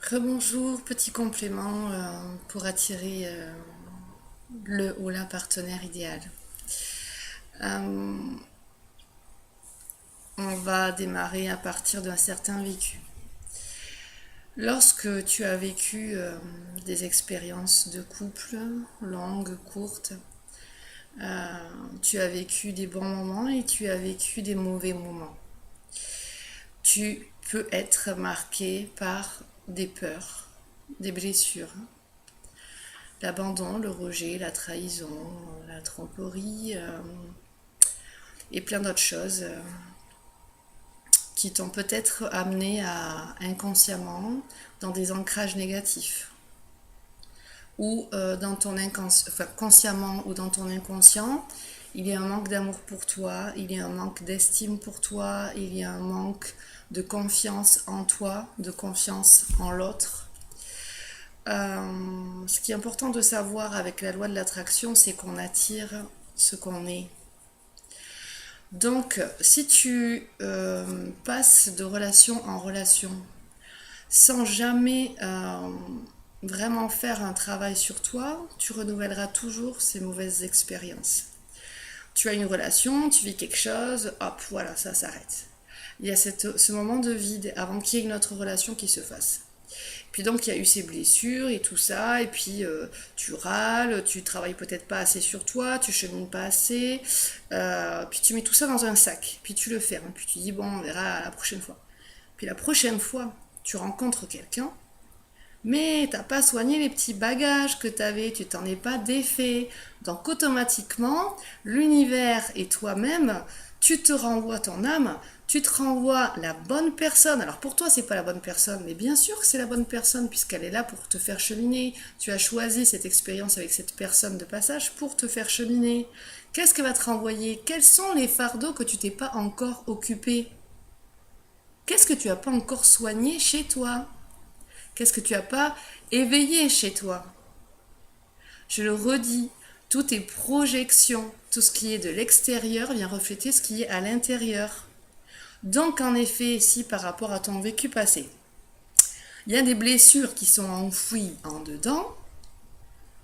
Rebonjour, petit complément pour attirer le ou la partenaire idéal. Euh, on va démarrer à partir d'un certain vécu. Lorsque tu as vécu des expériences de couple, longues, courtes, tu as vécu des bons moments et tu as vécu des mauvais moments. Tu peux être marqué par des peurs, des blessures, l'abandon, le rejet, la trahison, la tromperie et plein d'autres choses qui t'ont peut-être amené à inconsciemment dans des ancrages négatifs ou dans ton consciemment ou dans ton inconscient, il y a un manque d'amour pour toi, il y a un manque d'estime pour toi, il y a un manque de confiance en toi, de confiance en l'autre. Ce qui est important de savoir avec la loi de l'attraction, c'est qu'on attire ce qu'on est. Donc, si tu passes de relation en relation sans jamais vraiment faire un travail sur toi, tu renouvelleras toujours ces mauvaises expériences. Tu as une relation, tu vis quelque chose, hop, voilà, ça s'arrête. Il y a ce moment de vide avant qu'il y ait une autre relation qui se fasse. Puis donc il y a eu ces blessures et tout ça, et puis tu râles, tu travailles peut-être pas assez sur toi, tu chemines pas assez, puis tu mets tout ça dans un sac, puis tu le fermes, puis tu dis bon on verra la prochaine fois. Puis la prochaine fois, tu rencontres quelqu'un, mais t'as pas soigné les petits bagages que t'avais, tu t'en es pas défait. Donc automatiquement, l'univers et toi-même, tu te renvoies ton âme, tu te renvoies la bonne personne. Alors pour toi, c'est pas la bonne personne, mais bien sûr que c'est la bonne personne puisqu'elle est là pour te faire cheminer. Tu as choisi cette expérience avec cette personne de passage pour te faire cheminer. Qu'est-ce qu'elle va te renvoyer? Quels sont les fardeaux que tu t'es pas encore occupé? Qu'est-ce que tu as pas encore soigné chez toi? Qu'est-ce que tu as pas éveillé chez toi? Je le redis, tout est projection. Tout ce qui est de l'extérieur vient refléter ce qui est à l'intérieur. Donc en effet, si par rapport à ton vécu passé, il y a des blessures qui sont enfouies en dedans,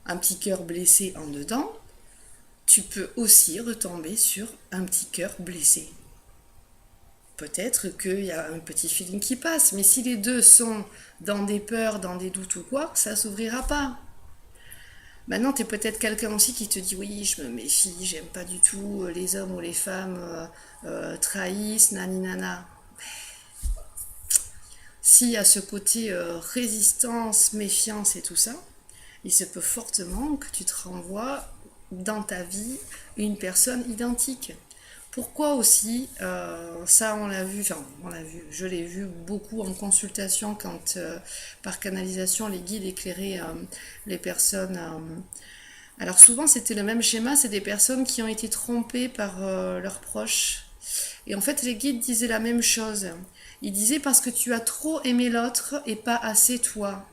un petit cœur blessé en dedans, tu peux aussi retomber sur un petit cœur blessé. Peut-être qu'il y a un petit feeling qui passe, mais si les deux sont dans des peurs, dans des doutes ou quoi, ça s'ouvrira pas. Maintenant, tu es peut-être quelqu'un aussi qui te dit oui, je me méfie, j'aime pas du tout les hommes ou les femmes trahissent, nani nana. S'il y a ce côté résistance, méfiance et tout ça, il se peut fortement que tu te renvoies dans ta vie une personne identique. Pourquoi aussi, ça on l'a vu, enfin on l'a vu, je l'ai vu beaucoup en consultation quand par canalisation les guides éclairaient les personnes. Alors souvent c'était le même schéma, c'est des personnes qui ont été trompées par leurs proches. Et en fait les guides disaient la même chose. Ils disaient parce que tu as trop aimé l'autre et pas assez toi.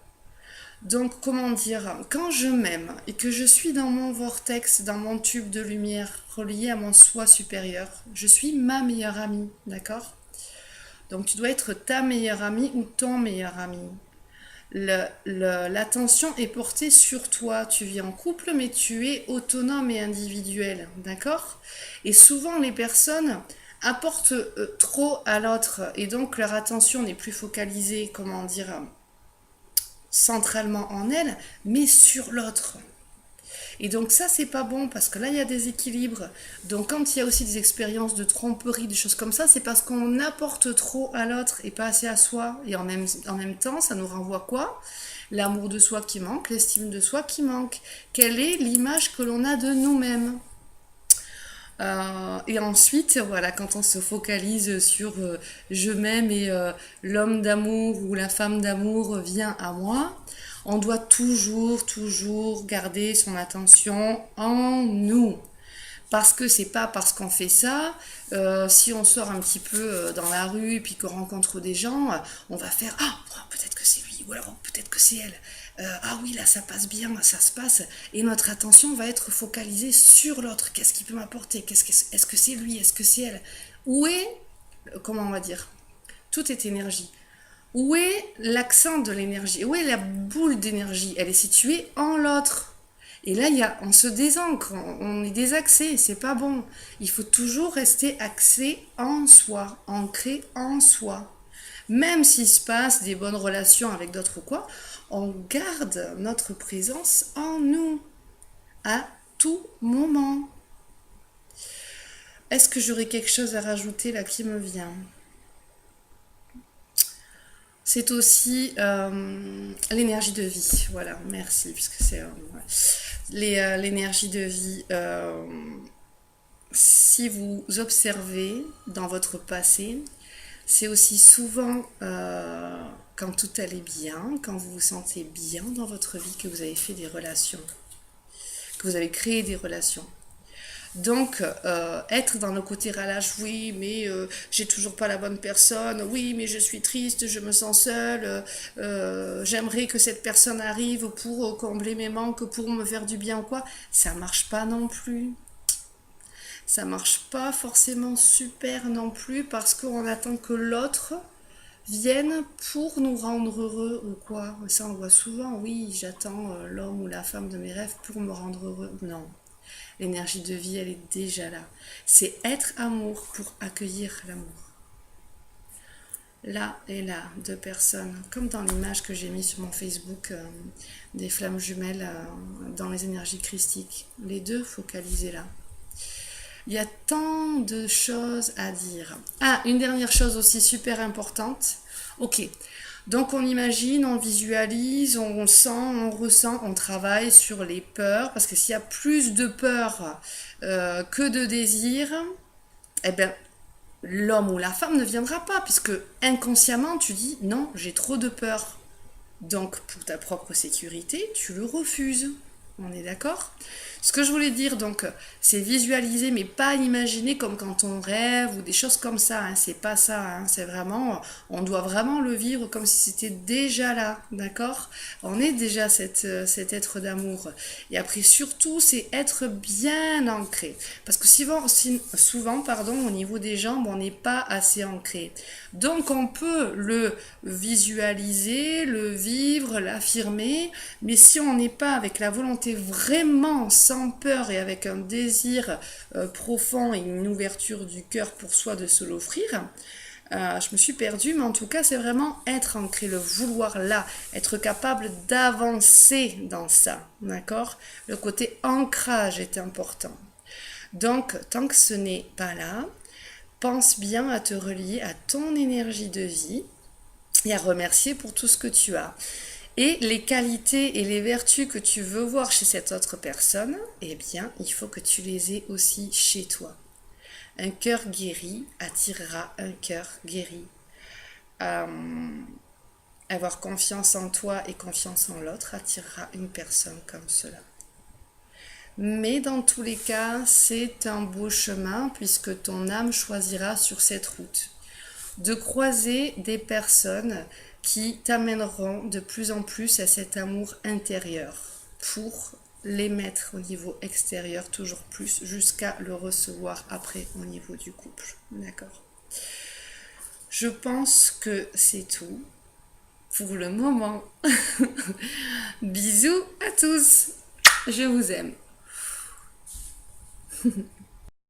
Donc, comment dire, quand je m'aime et que je suis dans mon vortex, dans mon tube de lumière relié à mon soi supérieur, je suis ma meilleure amie, d'accord? Donc, tu dois être ta meilleure amie ou ton meilleur ami. L'attention est portée sur toi. Tu vis en couple, mais tu es autonome et individuel, d'accord? Et souvent, les personnes apportent trop à l'autre et donc leur attention n'est plus focalisée, comment dire, centralement en elle, mais sur l'autre. Et donc ça, c'est pas bon parce que là, il y a des équilibres. Donc quand il y a aussi des expériences de tromperie, des choses comme ça, c'est parce qu'on apporte trop à l'autre et pas assez à soi. Et en même temps, ça nous renvoie quoi? L'amour de soi qui manque, l'estime de soi qui manque. Quelle est l'image que l'on a de nous-mêmes? Et ensuite, voilà, quand on se focalise sur je m'aime et l'homme d'amour ou la femme d'amour vient à moi, on doit toujours garder son attention en nous. Parce que c'est pas parce qu'on fait ça, si on sort un petit peu dans la rue et puis qu'on rencontre des gens, on va faire ah peut-être que c'est lui ou alors peut-être que c'est elle. Ah oui là ça passe bien, ça se passe et notre attention va être focalisée sur l'autre. Qu'est-ce qu'il peut m'apporter? Est-ce que c'est lui? Est-ce que c'est elle? Où est comment on va dire? Tout est énergie. Où est l'accent de l'énergie? Où est la boule d'énergie? Elle est située en l'autre. Et là, on se désancre, on est désaxé, c'est pas bon. Il faut toujours rester axé en soi, ancré en soi. Même s'il se passe des bonnes relations avec d'autres ou quoi, on garde notre présence en nous à tout moment. Est-ce que j'aurais quelque chose à rajouter là qui me vient? C'est aussi l'énergie de vie. Voilà, merci, puisque c'est ouais. L'énergie de vie. Si vous observez dans votre passé, c'est aussi souvent quand tout allait bien, quand vous vous sentez bien dans votre vie, que vous avez fait des relations, que vous avez créé des relations. Donc, être dans le côté ralage, oui, mais j'ai toujours pas la bonne personne, oui, mais je suis triste, je me sens seule, j'aimerais que cette personne arrive pour combler mes manques, pour me faire du bien ou quoi, ça marche pas non plus. Ça marche pas forcément super non plus parce qu'on attend que l'autre vienne pour nous rendre heureux ou quoi. Ça, on voit souvent, oui, j'attends l'homme ou la femme de mes rêves pour me rendre heureux. Non, l'énergie de vie, elle est déjà là. C'est être amour pour accueillir l'amour. Là et là, deux personnes, comme dans l'image que j'ai mise sur mon Facebook, des flammes jumelles dans les énergies christiques. Les deux focalisés là. Il y a tant de choses à dire. Ah, une dernière chose aussi super importante. Ok, donc on imagine, on visualise, on sent, on ressent, on travaille sur les peurs, parce que s'il y a plus de peur que de désir, eh bien l'homme ou la femme ne viendra pas, puisque inconsciemment tu dis non, j'ai trop de peur. Donc pour ta propre sécurité, tu le refuses. On est d'accord? Ce que je voulais dire, donc, c'est visualiser, mais pas imaginer comme quand on rêve ou des choses comme ça. Hein. C'est pas ça. Hein. C'est vraiment, on doit vraiment le vivre comme si c'était déjà là, d'accord? On est déjà cet être d'amour. Et après, surtout, c'est être bien ancré. Parce que souvent, pardon, au niveau des jambes, on n'est pas assez ancré. Donc, on peut le visualiser, le vivre, l'affirmer, mais si on n'est pas avec la volonté vraiment sans peur et avec un désir profond et une ouverture du cœur pour soi de se l'offrir, je me suis perdue, mais en tout cas, c'est vraiment être ancré, le vouloir là, être capable d'avancer dans ça, d'accord? Le côté ancrage est important. Donc, tant que ce n'est pas là, pense bien à te relier à ton énergie de vie et à remercier pour tout ce que tu as. Et les qualités et les vertus que tu veux voir chez cette autre personne, eh bien, il faut que tu les aies aussi chez toi. Un cœur guéri attirera un cœur guéri. Euh, Avoir confiance en toi et confiance en l'autre attirera une personne comme cela. Mais dans tous les cas, c'est un beau chemin puisque ton âme choisira sur cette route de croiser des personnes qui t'amèneront de plus en plus à cet amour intérieur pour les mettre au niveau extérieur toujours plus jusqu'à le recevoir après au niveau du couple. D'accord. Je pense que c'est tout pour le moment. Bisous à tous. Je vous aime.